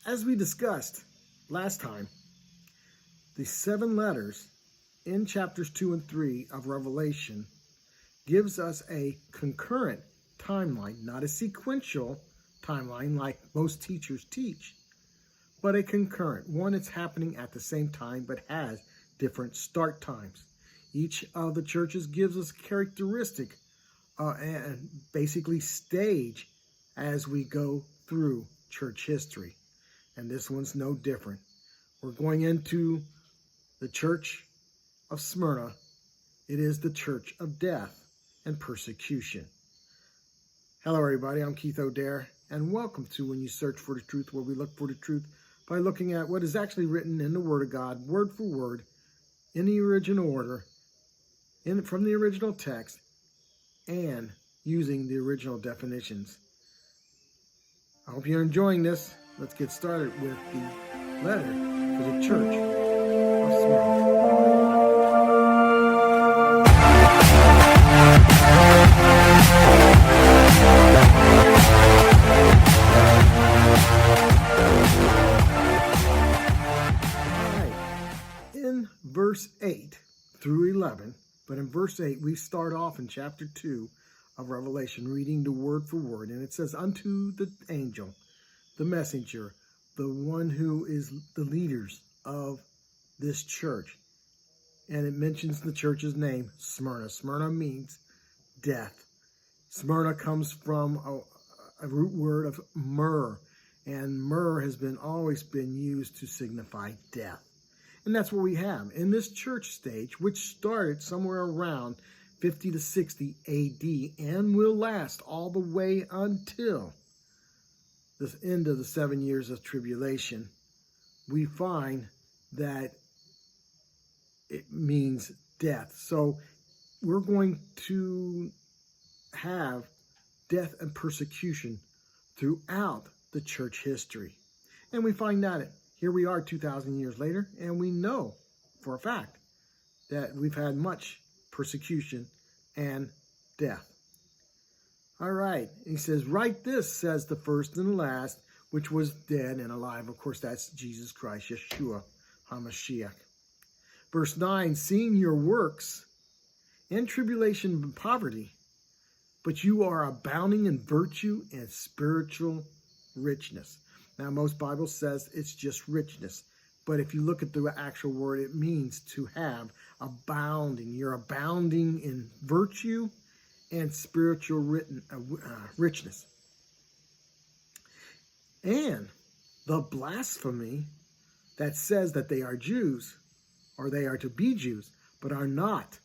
As we discussed last time, the 7 letters in chapters 2 and 3 of Revelation gives us a concurrent timeline, not a sequential timeline like most teachers teach, but a concurrent one. It's happening at the same time but has different start times. Each of the churches gives us a characteristic and basically stage as we go through church history. And this one's no different. We're going into the church of Smyrna. It is the church of death and persecution. Hello, everybody. I'm Keith O'Dare, and welcome to When You Search for the Truth, where we look for the truth by looking at what is actually written in the Word of God, word for word, in the original order, from the original text, and using the original definitions. I hope you're enjoying this. Let's get started with the letter to the church of Smyrna. In verse 8 through 11, but in verse 8, we start off in chapter 2 of Revelation, reading the word for word, and it says, "Unto the angel, the messenger, the one who is the leaders of this church." And it mentions the church's name, Smyrna. Smyrna means death. Smyrna comes from a root word of myrrh, and myrrh has always been used to signify death. And that's what we have in this church stage, which started somewhere around 50 to 60 AD and will last all the way until the end of the 7 years of tribulation. We find that it means death. So we're going to have death and persecution throughout the church history. And we find that here we are 2,000 years later, and we know for a fact that we've had much persecution and death. All right, he says, "Write this, says the first and the last, which was dead and alive." Of course, that's Jesus Christ, Yeshua HaMashiach. Verse 9, "Seeing your works and tribulation and poverty, but you are abounding in virtue and spiritual richness." Now, most Bibles says it's just richness, but if you look at the actual word, it means to have abounding. You're abounding in virtue and spiritual richness. And the blasphemy that says that they are Jews, or they are to be Jews, but are not,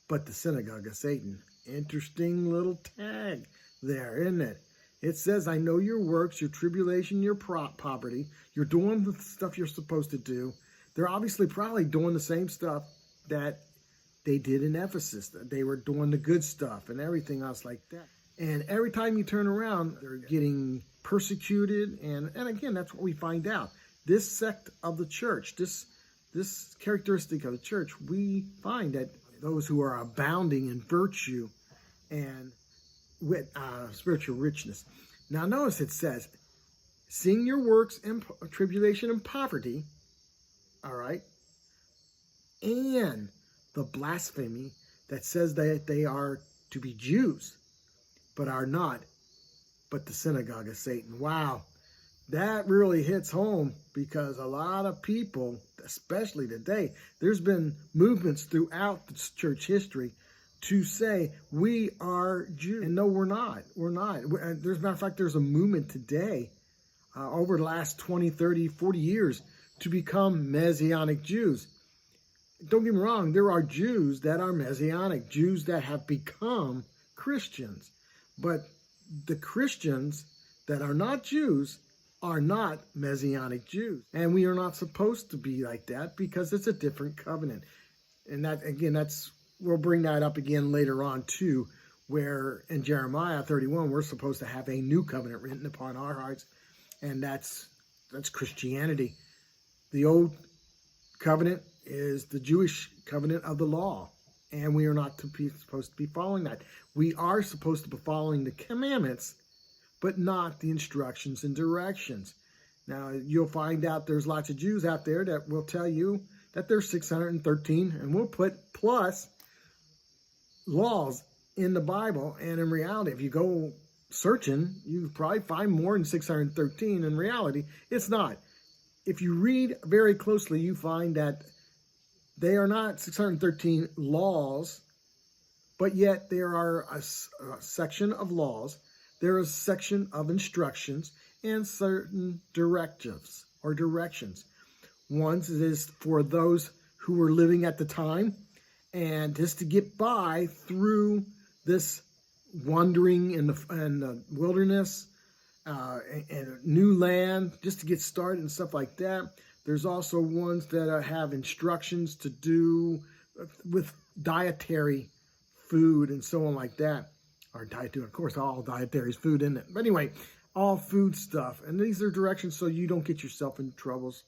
but the synagogue of Satan. Interesting little tag there, isn't it? It says, "I know your works, your tribulation, your poverty." You're doing the stuff you're supposed to do. They're obviously probably doing the same stuff that they did in Ephesus. They were doing the good stuff and everything else like that. And every time you turn around, they're getting persecuted. And again, that's what we find out. This sect of the church, this characteristic of the church, we find that those who are abounding in virtue and with spiritual richness. Now notice it says, "Seeing your works and tribulation and poverty," all right, "and the blasphemy that says that they are to be Jews, but are not, but the synagogue of Satan." Wow, that really hits home, because a lot of people, especially today, there's been movements throughout the church history to say we are Jews. And no, we're not. We're not. As a matter of fact, there's a movement today over the last 20, 30, 40 years to become Messianic Jews. Don't get me wrong. There are Jews that are Messianic, Jews that have become Christians. But the Christians that are not Jews are not Messianic Jews. And we are not supposed to be like that, because it's a different covenant. And that, again, we'll bring that up again later on too, where in Jeremiah 31, we're supposed to have a new covenant written upon our hearts, and that's Christianity. The old covenant is the Jewish covenant of the law, and we are not supposed to be following that. We are supposed to be following the commandments, but not the instructions and directions. Now, you'll find out there's lots of Jews out there that will tell you that there's 613, and we'll put plus laws in the Bible. And in reality, if you go searching, you probably find more than 613. In reality, it's not. If you read very closely, you find that they are not 613 laws, but yet there are a section of laws, there is a section of instructions, and certain directives or directions. One is for those who were living at the time, and just to get by through this wandering in the wilderness, and a new land, just to get started and stuff like that. There's also ones that have instructions to do with dietary food and so on like that. Or dietary, of course, all dietary is food, isn't it? But anyway, all food stuff. And these are directions so you don't get yourself in troubles.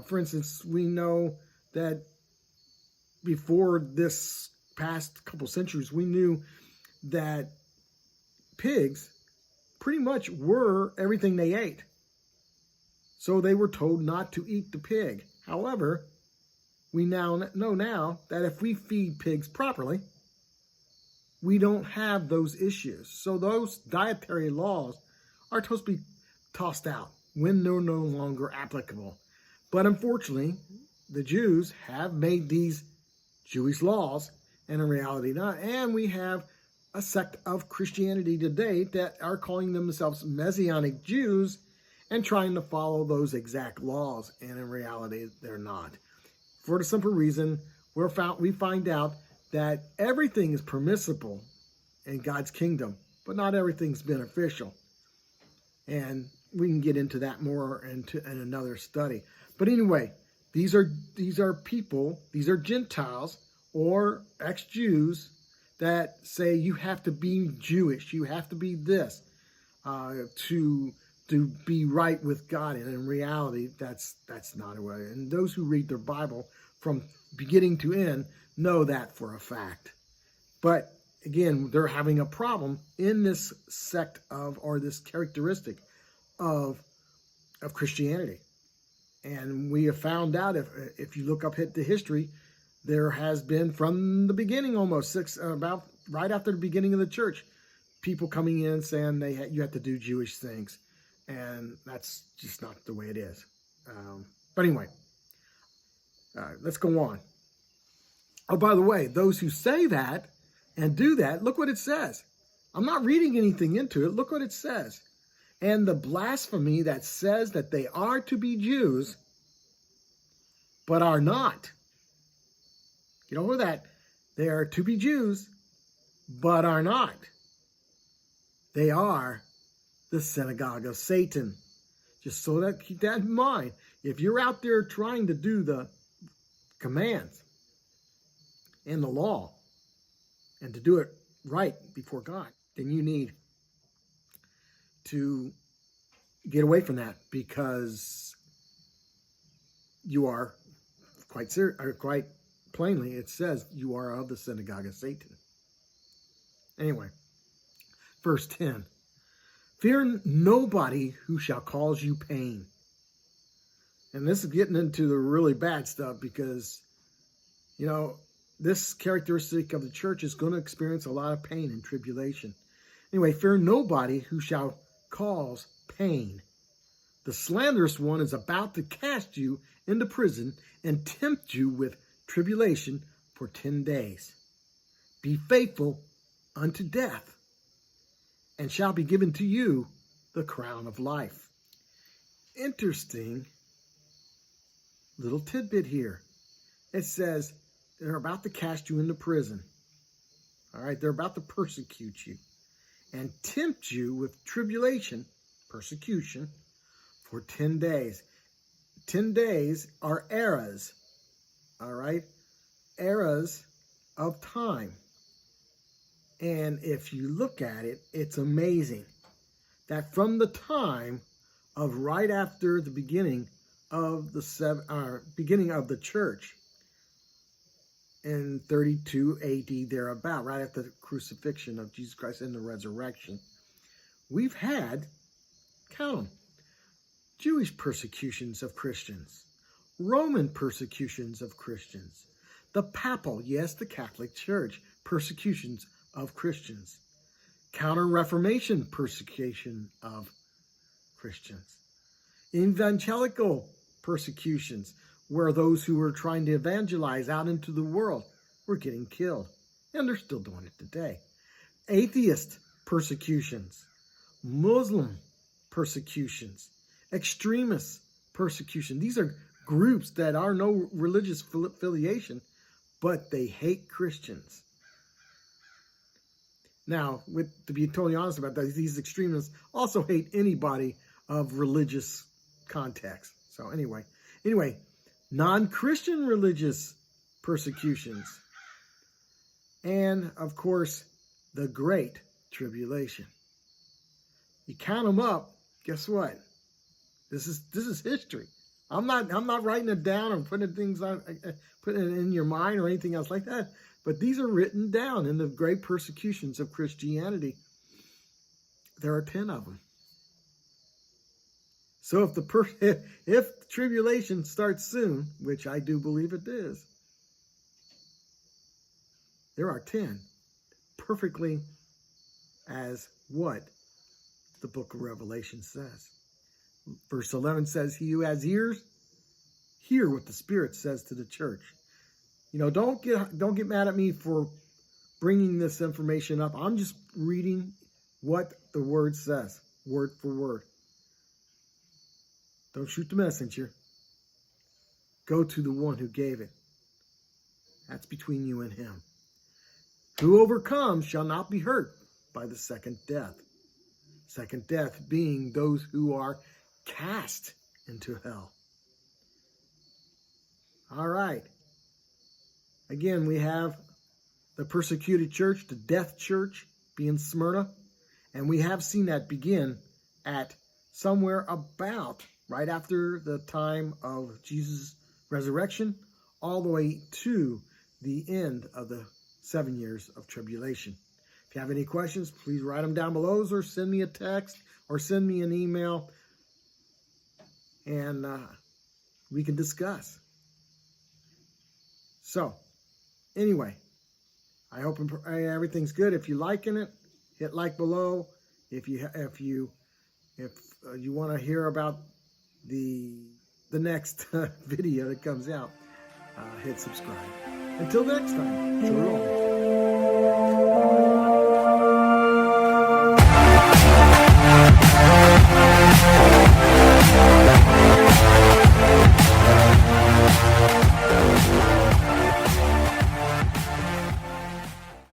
For instance, we know that before this past couple centuries, we knew that pigs pretty much were everything they ate. So they were told not to eat the pig. However, we now know that if we feed pigs properly, we don't have those issues. So those dietary laws are supposed to be tossed out when they're no longer applicable. But unfortunately, the Jews have made these Jewish laws, and in reality not. And we have a sect of Christianity today that are calling themselves Messianic Jews and trying to follow those exact laws. And in reality, they're not. For the simple reason, we find out that everything is permissible in God's kingdom, but not everything's beneficial. And we can get into that more in another study. But anyway, these are people, these are Gentiles or ex-Jews that say you have to be Jewish, you have to be this to be right with God. And in reality, that's not a way. And those who read their Bible from beginning to end know that for a fact. But again, they're having a problem in this sect of, or this characteristic of Christianity. And we have found out, if you look up the history, there has been from the beginning, almost about right after the beginning of the church, people coming in saying you have to do Jewish things, and that's just not the way it is. But anyway, let's go on. Oh, by the way, those who say that and do that, look what it says. I'm not reading anything into it. Look what it says. And the blasphemy that says that they are to be Jews, but are not. Get over that. They are to be Jews, but are not. They are the synagogue of Satan. Just so that, keep that in mind. If you're out there trying to do the commands and the law and to do it right before God, then you need to get away from that, because you are quite plainly, it says you are of the synagogue of Satan. Anyway, verse 10. Fear nobody who shall cause you pain. And this is getting into the really bad stuff, because, this characteristic of the church is going to experience a lot of pain and tribulation. Anyway, fear nobody who shall cause pain. The slanderous one is about to cast you into prison and tempt you with tribulation for 10 days. Be faithful unto death, and shall be given to you the crown of life. Interesting little tidbit here. It says they're about to cast you into prison. All right, they're about to persecute you and tempt you with tribulation, persecution, for 10 days. 10 days are eras, all right? Eras of time. And if you look at it, it's amazing that from the time of right after the beginning of the church in 32 AD, thereabout, right after the crucifixion of Jesus Christ and the resurrection, we've had, count them, Jewish persecutions of Christians, Roman persecutions of Christians, the papal, yes, the Catholic Church, persecutions of Christians, Counter-Reformation persecution of Christians, evangelical persecutions, where those who were trying to evangelize out into the world were getting killed, and they're still doing it today. Atheist persecutions, Muslim persecutions, extremist persecution. These are groups that are no religious affiliation, but they hate Christians. Now, to be totally honest about that, these extremists also hate anybody of religious context. So anyway, non-Christian religious persecutions. And, of course, the Great Tribulation. You count them up, guess what? This is history. I'm not writing it down or putting it in your mind or anything else like that. But these are written down in the great persecutions of Christianity. There are 10 of them. So if the tribulation starts soon, which I do believe it is, there are 10, perfectly as what the book of Revelation says. Verse 11 says, "He who has ears, hear what the Spirit says to the church." You know, don't get mad at me for bringing this information up. I'm just reading what the Word says, word for word. Don't shoot the messenger. Go to the one who gave it. That's between you and him. Who overcomes shall not be hurt by the second death. Second death being those who are cast into hell. All right. Again, we have the persecuted church, the death church, being Smyrna. And we have seen that begin at somewhere about right after the time of Jesus' resurrection, all the way to the end of the 7 years of tribulation. If you have any questions, please write them down below or send me a text or send me an email, and we can discuss. So, anyway, I hope everything's good. If you're liking it, hit like below. If you want to hear about the next video that comes out, hit subscribe. Until next time, shalom.